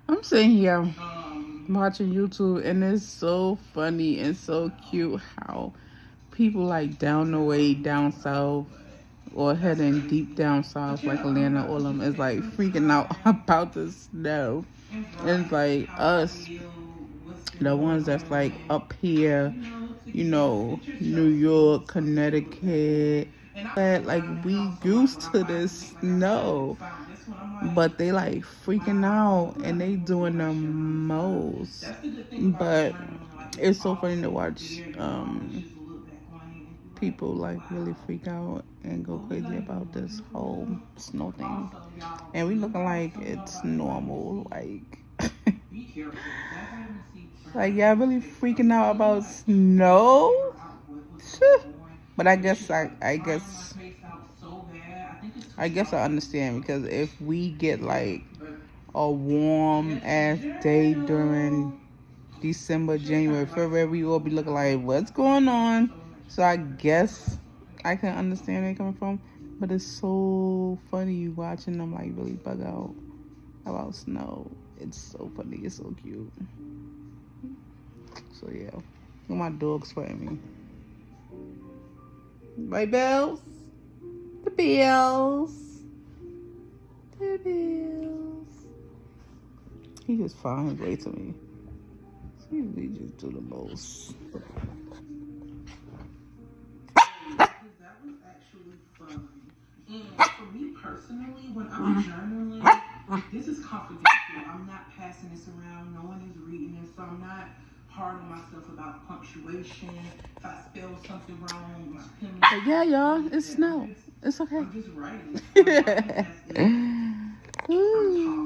I'm sitting here watching YouTube, and it's so funny and so cute how people like down the way down south or heading deep down south like Atlanta or them is like freaking out about the snow. And it's like us, the ones that's like up here, New York, Connecticut, that like we used to this snow, but they like freaking out and they doing the most. But it's so funny to watch people like really freak out and go crazy about this whole snow thing, and we looking like it's normal, like like y'all really freaking out about snow. But I guess I understand, because if we get like a warm ass day during December, January, February, we will be looking like, what's going on? So I guess I can understand where they're coming from. But it's so funny you watching them like really bug out about snow. It's so funny. It's so cute. So yeah. Look, my dog's fighting me. Right, Bells? The Bells. The Bells. He just found his way to me. He just do the most. That was actually fun. And for me personally, when I'm journaling, this is confidential. I'm not passing this around. No one is reading this, so I'm not hard on myself about punctuation. If I spell something wrong, my pen. But yeah, y'all, it's snow. It's okay. I'm just writing. I'm Ooh.